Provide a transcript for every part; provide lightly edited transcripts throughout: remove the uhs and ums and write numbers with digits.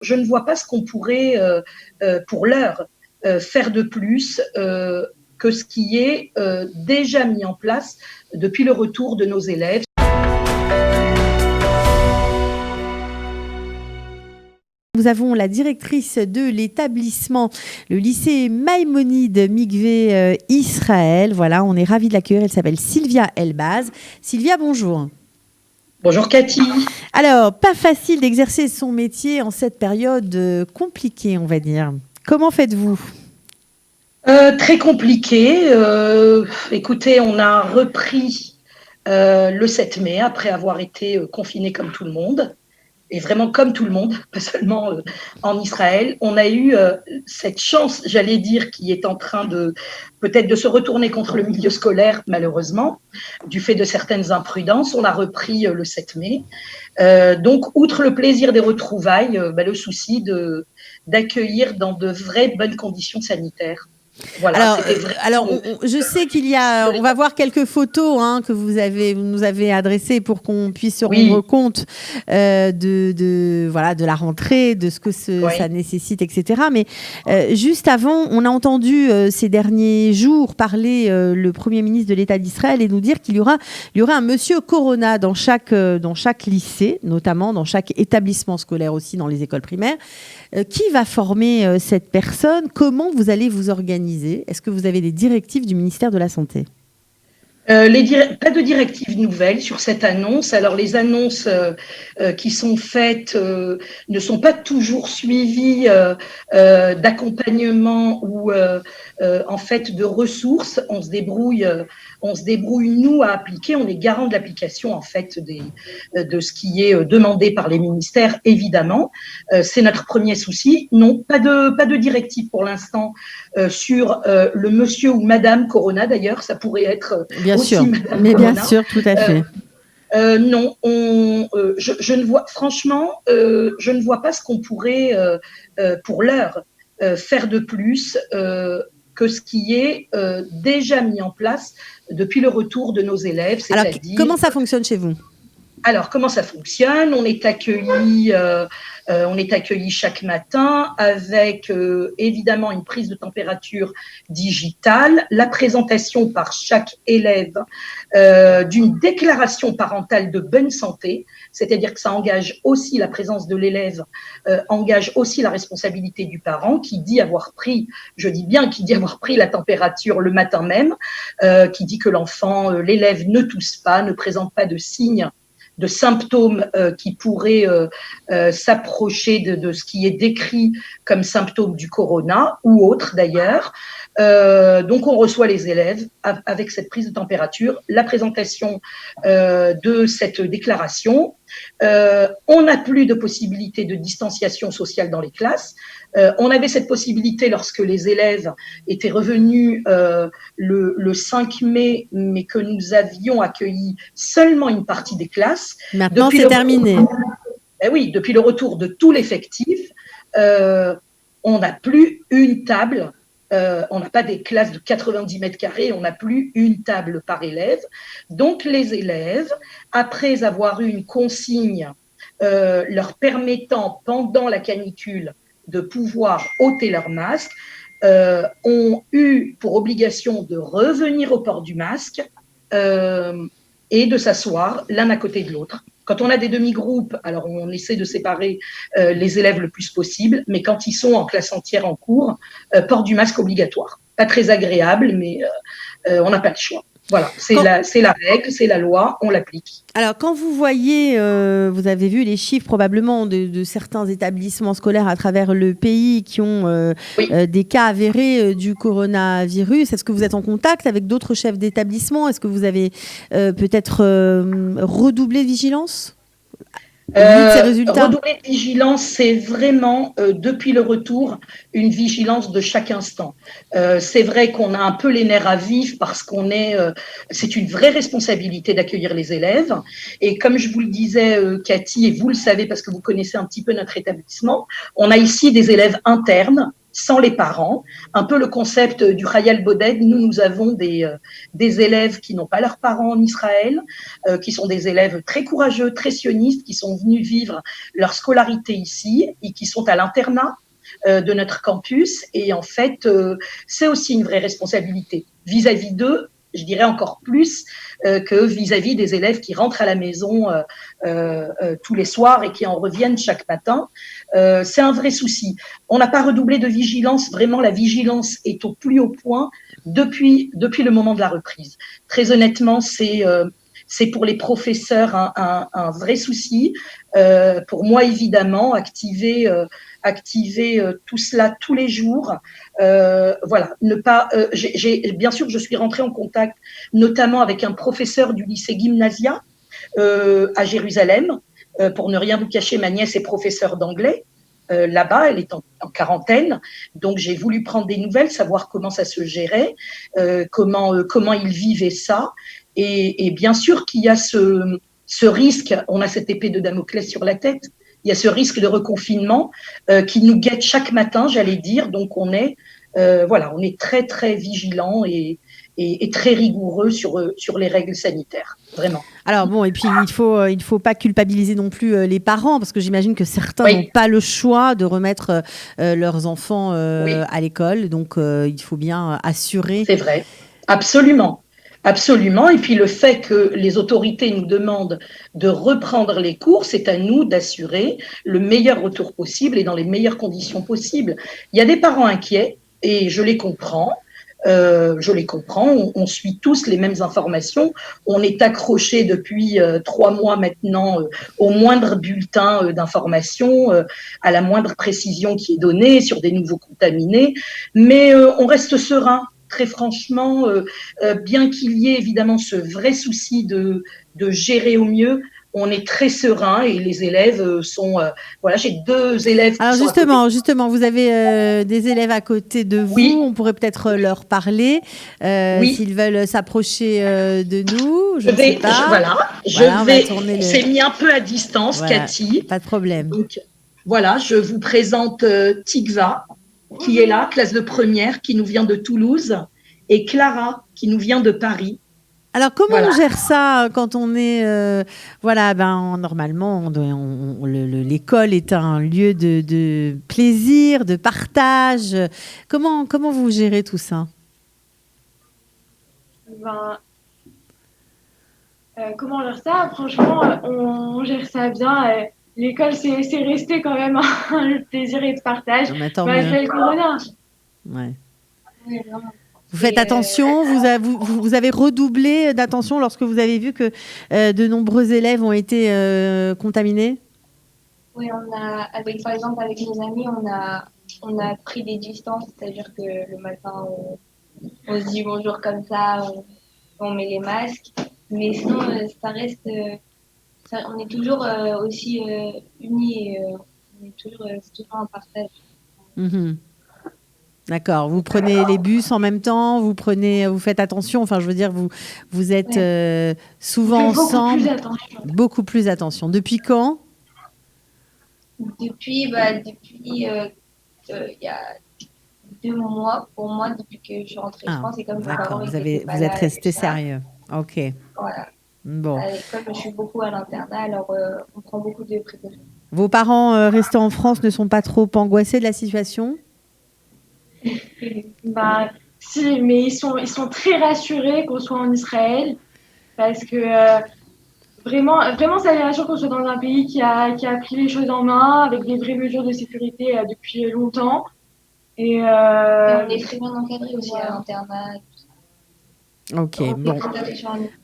Je ne vois pas ce qu'on pourrait, pour l'heure, faire de plus que ce qui est déjà mis en place depuis le retour de nos élèves. Nous avons la directrice de l'établissement, le lycée Maïmonide Mikvé Israël. Voilà, on est ravis de l'accueillir. Elle s'appelle Sylvia Elbaz. Sylvia, bonjour. Bonjour Cathy. Alors, pas facile d'exercer son métier en cette période compliquée, on va dire. Comment faites-vous ? Très compliqué. Écoutez, on a repris le 7 mai après avoir été confiné comme tout le monde. Et vraiment comme tout le monde, pas seulement en Israël. On a eu cette chance, j'allais dire, qui est en train de peut-être de se retourner contre le milieu scolaire, malheureusement, du fait de certaines imprudences. On a repris le 7 mai. Donc, outre le plaisir des retrouvailles, le souci d'accueillir dans de vraies bonnes conditions sanitaires. Voilà, je sais qu'il y a, on va voir quelques photos que vous nous avez adressées pour qu'on puisse se rendre compte de la rentrée, de ce que ça nécessite, etc. Mais juste avant, on a entendu ces derniers jours parler le Premier ministre de l'État d'Israël et nous dire qu'il y aura un monsieur Corona dans chaque lycée, notamment dans chaque établissement scolaire aussi, dans les écoles primaires. Qui va former cette personne ? Comment vous allez vous organiser ? Est-ce que vous avez des directives du ministère de la Santé ? Pas de directives nouvelles sur cette annonce. Alors, les annonces qui sont faites ne sont pas toujours suivies d'accompagnement ou en fait de ressources. On se débrouille nous à appliquer. On est garant de l'application en fait de ce qui est demandé par les ministères, évidemment. C'est notre premier souci. Non, pas de directive pour l'instant sur le monsieur ou madame Corona. D'ailleurs, ça pourrait être bien sûr, mais bien sûr, tout à fait. Non, je ne vois, franchement, je ne vois pas ce qu'on pourrait, pour l'heure, faire de plus que ce qui est déjà mis en place depuis le retour de nos élèves. Alors, comment ça fonctionne chez vous ? Alors, comment ça fonctionne ? On est accueillis chaque matin avec évidemment une prise de température digitale, la présentation par chaque élève d'une déclaration parentale de bonne santé, c'est-à-dire que ça engage aussi la présence de l'élève, engage aussi la responsabilité du parent qui dit avoir pris, je dis bien qui dit avoir pris la température le matin même, qui dit que l'élève ne tousse pas, ne présente pas de signes de symptômes qui pourraient s'approcher de ce qui est décrit comme symptômes du corona ou autres d'ailleurs. Donc, on reçoit les élèves avec cette prise de température, la présentation de cette déclaration. On n'a plus de possibilité de distanciation sociale dans les classes. On avait cette possibilité lorsque les élèves étaient revenus le 5 mai, mais que nous avions accueilli seulement une partie des classes. Maintenant, c'est terminé. Oui, depuis le retour de tout l'effectif, on n'a plus une table. On n'a pas des classes de 90 mètres carrés, on n'a plus une table par élève. Donc, les élèves, après avoir eu une consigne leur permettant, pendant la canicule, de pouvoir ôter leur masque, ont eu pour obligation de revenir au port du masque et de s'asseoir l'un à côté de l'autre. Quand on a des demi-groupes, alors on essaie de séparer les élèves le plus possible, mais quand ils sont en classe entière en cours, port du masque obligatoire. Pas très agréable, mais on n'a pas le choix. Voilà, c'est la règle, c'est la loi, on l'applique. Alors, quand vous voyez, vous avez vu les chiffres probablement de certains établissements scolaires à travers le pays qui ont des cas avérés du coronavirus, est-ce que vous êtes en contact avec d'autres chefs d'établissement ? Est-ce que vous avez peut-être redoublé de vigilance ? Redoubler de vigilance, c'est vraiment, depuis le retour, une vigilance de chaque instant. C'est vrai qu'on a un peu les nerfs à vif parce c'est une vraie responsabilité d'accueillir les élèves. Et comme je vous le disais, Cathy, et vous le savez parce que vous connaissez un petit peu notre établissement, on a ici des élèves internes sans les parents. Un peu le concept du Khayal Boded. Nous avons des élèves qui n'ont pas leurs parents en Israël, qui sont des élèves très courageux, très sionistes, qui sont venus vivre leur scolarité ici et qui sont à l'internat de notre campus. Et en fait, c'est aussi une vraie responsabilité vis-à-vis d'eux, je dirais encore plus que vis-à-vis des élèves qui rentrent à la maison tous les soirs et qui en reviennent chaque matin. C'est un vrai souci. On n'a pas redoublé de vigilance. Vraiment, la vigilance est au plus haut point depuis le moment de la reprise. Très honnêtement, c'est pour les professeurs un vrai souci. Pour moi, évidemment, activer tout cela tous les jours. Voilà, ne pas. Bien sûr, je suis rentrée en contact, notamment avec un professeur du lycée Gymnasia à Jérusalem. Pour ne rien vous cacher, ma nièce est professeure d'anglais. Là-bas, elle est en quarantaine, donc j'ai voulu prendre des nouvelles, savoir comment ça se gérait, comment ils vivaient ça, et bien sûr qu'il y a ce risque, on a cette épée de Damoclès sur la tête, il y a ce risque de reconfinement qui nous guette chaque matin, j'allais dire, donc on est très très vigilant et très rigoureux sur les règles sanitaires, vraiment. Alors bon, et puis il faut pas culpabiliser non plus les parents, parce que j'imagine que certains n'ont pas le choix de remettre leurs enfants à l'école, donc il faut bien assurer. C'est vrai, absolument. Absolument. Et puis le fait que les autorités nous demandent de reprendre les cours, c'est à nous d'assurer le meilleur retour possible et dans les meilleures conditions possibles. Il y a des parents inquiets et je les comprends. On suit tous les mêmes informations. On est accroché depuis 3 mois maintenant au moindre bulletin d'information, à la moindre précision qui est donnée sur des nouveaux contaminés. Mais on reste serein. Très franchement, bien qu'il y ait évidemment ce vrai souci de gérer au mieux, on est très serein et les élèves sont... voilà, j'ai 2 élèves... Alors justement, vous avez des élèves à côté de vous. Oui. On pourrait peut-être leur parler s'ils veulent s'approcher de nous. Je vais tourner c'est mis un peu à distance, voilà, Cathy. Pas de problème. Donc, voilà, je vous présente Tikva, qui est là, classe de première, qui nous vient de Toulouse, et Clara, qui nous vient de Paris. Alors, comment on gère ça quand on est... normalement, l'école est un lieu de plaisir, de partage. Comment vous gérez tout ça ? Comment on gère ça ? Franchement, on gère ça bien. L'école, c'est resté quand même un plaisir et de partage. Malgré le corona. Ouais. Oui, vraiment. Vous faites attention, vous avez redoublé d'attention lorsque vous avez vu que de nombreux élèves ont été contaminés ? Oui, par exemple, avec nos amis, on a pris des distances, c'est-à-dire que le matin, on se dit bonjour comme ça, on met les masques, mais sinon, ça reste... on est toujours aussi unis, c'est toujours un partage. Mmh. D'accord. Vous prenez les bus en même temps, vous faites attention. Enfin, je veux dire, vous êtes souvent ensemble. Beaucoup plus attention. Depuis quand ? Depuis il y a 2 mois pour moi, depuis que je suis rentrée en France. Et comme d'accord. Vous êtes resté sérieux. Ok. Voilà. Bon. Comme je suis beaucoup à l'internat, alors on prend beaucoup de précautions. Vos parents restés en France ne sont pas trop angoissés de la situation ? Si, mais ils sont très rassurés qu'on soit en Israël, parce que vraiment ça les rassure qu'on soit dans un pays qui a pris les choses en main avec des vraies mesures de sécurité depuis longtemps. Et on est très bien encadrés aussi à l'internat. Ok, bon.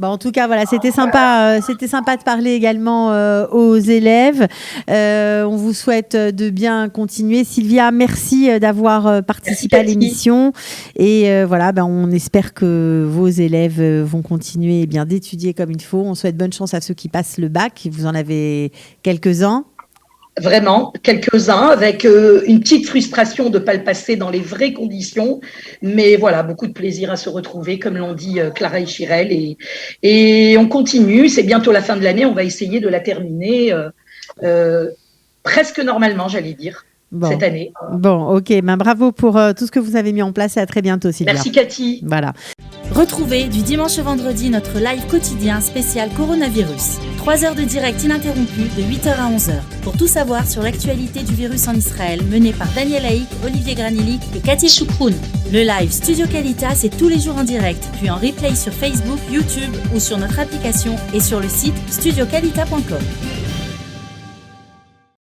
En tout cas, voilà, c'était sympa de parler également aux élèves. On vous souhaite de bien continuer. Sylvia, merci d'avoir participé à l'émission. Et on espère que vos élèves vont continuer d'étudier comme il faut. On souhaite bonne chance à ceux qui passent le bac. Vous en avez quelques-uns. Vraiment, quelques-uns, avec une petite frustration de ne pas le passer dans les vraies conditions. Mais voilà, beaucoup de plaisir à se retrouver, comme l'ont dit Clara et Chirel. Et on continue, c'est bientôt la fin de l'année, on va essayer de la terminer presque normalement, j'allais dire. cette année. Bon, ok. Ben, bravo pour tout ce que vous avez mis en place et à très bientôt, Sylvia. Merci, Cathy. Voilà. Retrouvez du dimanche au vendredi notre live quotidien spécial coronavirus. 3 heures de direct ininterrompu de 8h à 11h. Pour tout savoir sur l'actualité du virus en Israël, mené par Daniel Haïk, Olivier Granilli et Cathy Choukroun. Le live Studio Qualitas, c'est tous les jours en direct, puis en replay sur Facebook, YouTube ou sur notre application et sur le site studioqualita.com.